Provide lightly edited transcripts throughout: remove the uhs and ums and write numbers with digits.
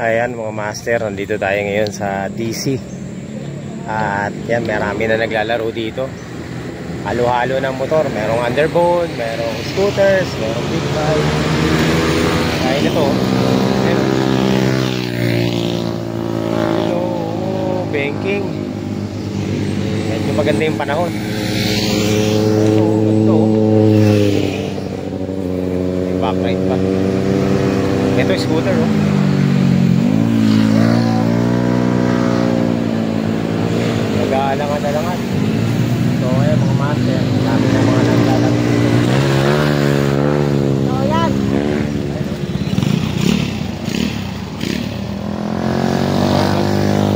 Ayan mga master, nandito tayo ngayon sa DC. At yan, marami na naglalaro dito. Halo-halo ng motor. Merong underbone, merong scooters, merong big bike. Kaya ito. Hello, banking. Medyo maganda yung panahon. Ito. Backlight pa. Ito yung scooter, oh. Nag-aalangan-alangan. So, ayan mga master. Dami na mga naglalaro. So, yan.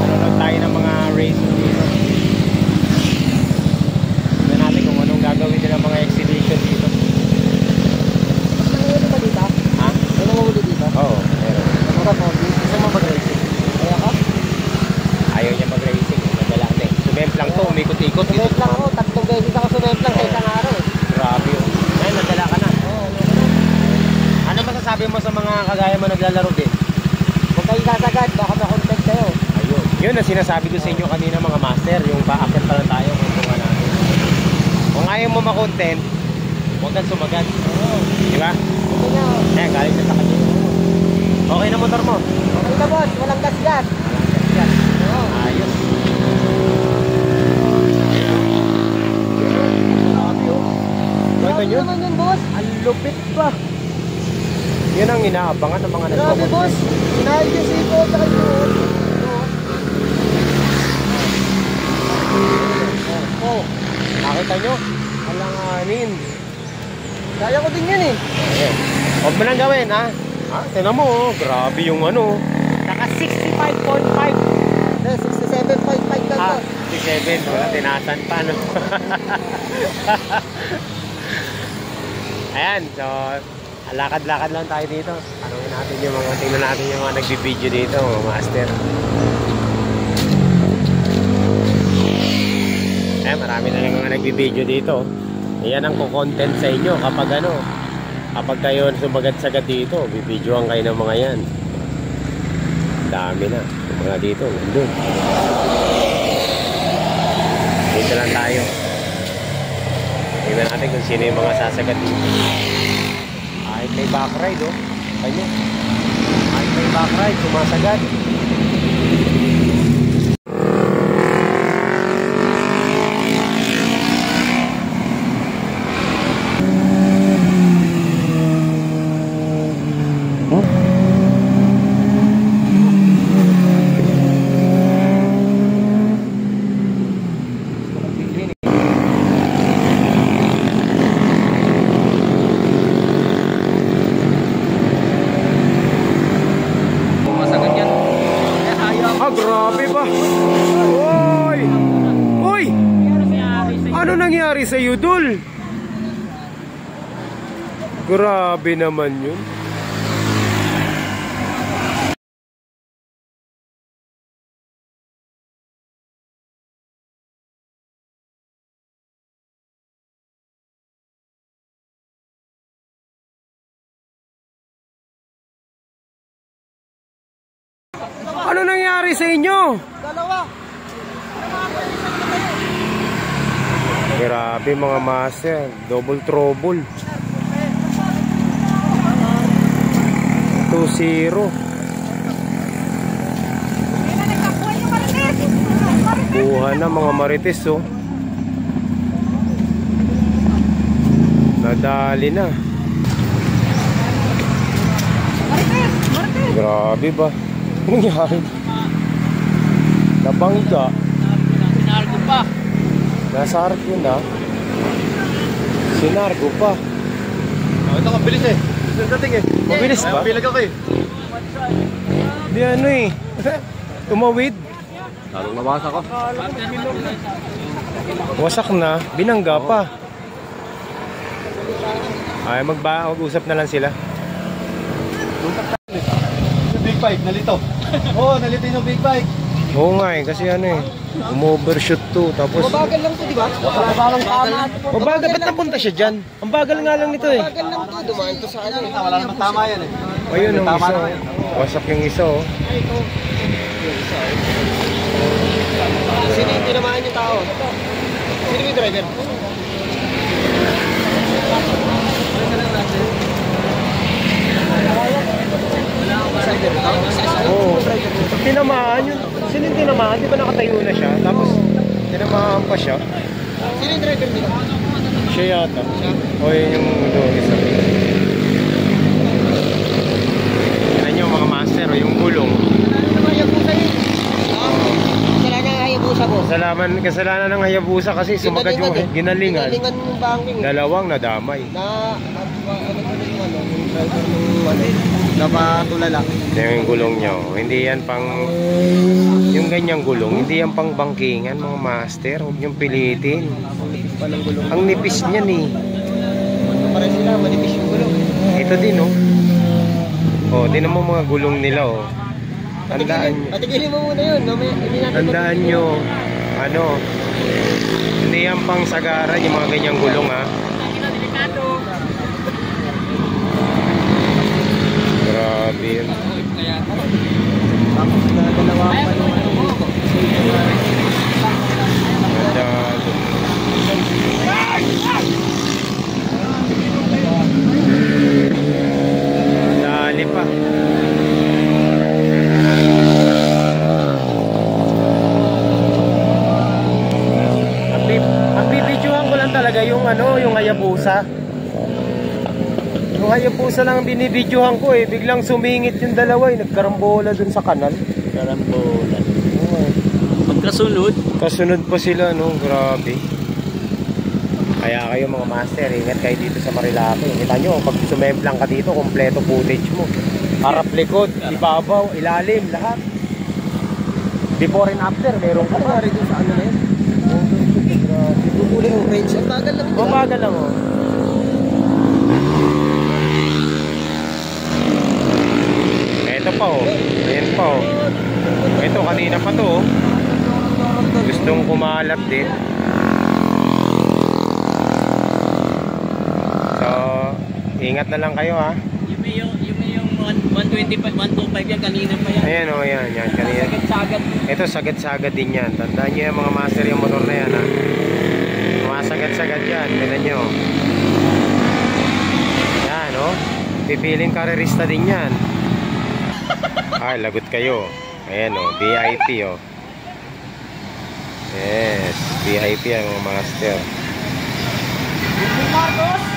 Nanonood tayo ng mga racing dito. Tignan natin kung anong gagawin nila mga exhibition dito. Nanguhuli ba dito? Ha? May nanguhuli dito? Oo, meron. Ano ba? Gusto mo mag-racing? Kaya ka? Ayaw niya mag-racing. Madala na eh. Sumemplang to, umikot-ikot. Sumemplang ako. 3 beses ako sumemplang sa isang araw eh. Grabe yun. Ay, nadala ka na. Oo, Ano masasabi mo sa mga kagaya mo naglalaro din? huwag kayo sasagad. Baka ma-content kayo. Ayun. Yun ang sinasabi ko sa inyo kanina mga master. Yung baakit pa lang tayo kung tunga natin. Kung ayaw mo makontent, huwag kang sumagat. Oo. Di ba? Hindi nga. Eh, galing na sa kanya. Okay na motor mo? Okay na boss. Walang gas-gas. Yan. Oo. Ayos. Ito Grabe yun? naman yun boss. Ang lupit pa. Yun ang inaabangan ng mga Grabe nagpapunta. boss. Inahid yung siko sa kanyuot. Oh, nakita nyo? Alanganin. Kaya ko din yun eh. Ayan. Huwag mo nang gawin, ha? Ha? Tignan mo, oh. Grabe yung ano. Naka 65.5. Hindi, 67.5 ka to. 67. Wala, tinasan pa, no? Ayan, so, lakad-lakad lang tayo dito. Tanungin natin yung mga, tingnan natin yung mga nagbibideo dito, mga master. Ayan, marami na lang mga nagbibideo dito. Yan ang kukontent sa inyo kapag ano, kapag kayo sumagat-sagat dito, bibidyoan kayo ng mga yan. Dami na. Yung mga dito, nandun. Dito lang tayo. Tingnan natin kung sino yung mga sasagat dito. Kahit may backride, oh. Kanya. Kahit may backride, sumasagat. Grabe ba? Oy! Oy! Ano nangyari sa iyo, Dul? Grabe naman yun. Ano nangyari sa inyo? Dalawa. Grabe mga master, double trouble. 2-0. Buha na mga marites, oh. Nadali na. Grabe ba? Ano nangyari? Nabangga. Sinargo pa. Nasa harap yun, ha? Sinargo pa. Oh, ito kabilis eh. Dating eh. Mabilis ba? Pilag ako eh. Di ano eh. Tumawid. Lalong nabasa ko. Wasak na. Binangga pa. Ay, mag-usap na lang sila. Big bike, nalito. Oo, nalito yung big bike. Oo nga eh, kasi ano eh, umovershoot to, tapos... Mabagal lang to, di ba? Mabagal tama. Mabagal, ba't napunta siya dyan? Ang bagal nga lang nito eh. Mabagal lang to, dumaan to sa ano eh. Wala namang tama yan eh. Ayun ang isa, wasak yung isa oh. Sino yung tinamaan yung tao? Sino yung driver? Oo. Tinamaan yun. Sino yung tinamaan? Di ba nakatayo na siya? Tapos tinamaan pa siya. Sino yung driver nila? Siya yata. O yun yung doon isa. Yan yung mga master o yung gulong. Hayabusa yun. Kasalanan ng Hayabusa ko. Kasalanan ng Hayabusa kasi sumagat yung ginalingan. Ginalingan yung banking. Dalawang nadamay. Ano ko na yung ano, yung driver ng napatulala. Yung gulong nyo. Hindi yan pang... Yung ganyang gulong, hindi yan pang bangkingan mga master. Huwag niyong pilitin. Ang nipis niyan eh. Para sila, manipis yung gulong. Ito din oh. Oh, tinan mo mga gulong nila oh. Tandaan nyo. Patigilin mo muna yun. Tandaan nyo. Ano. Hindi yan pang sagaran yung mga ganyang gulong ha. Grabe yun. Tapos na dalawa pa yung dito. Masyado. Dali pa. Ang bibidyohan ko lang talaga yung ano, yung Hayabusa. Yung Hayabusa lang ang binibidyohan ko eh. Biglang sumingit yung dalawa eh. Nagkarambola dun sa kanal. Karambola. Oh, Pagkasunod. kasunod pa sila no, grabe. Kaya kayo mga master, ingat kayo dito sa Marilake. Kita nyo, pag sumemplang ka dito, kompleto footage mo. Harap, likod, ibabaw, ilalim, lahat. Before and after, meron ka pa. Dito sa ano na yun? Bubuli yung range. Ang bagal lang. Mabagal lang oh. Ito pa oh. Ayan pa oh. Ito kanina pa to oh. Gustong kumalat din. So, ingat na lang kayo ha. Yung 125 yan kanina pa yan. Ayan oh, yan kanina. Sagad. Ito sagad-sagad din yan. Tandaan nyo yung mga master yung motor na yan ha. Sumasagad-sagad yan. Tignan nyo. Yan oh. Pipiling karerista din yan. Ay, lagot kayo. Ayan oh, VIP oh. Yes, VIP ang mga master. Marcos!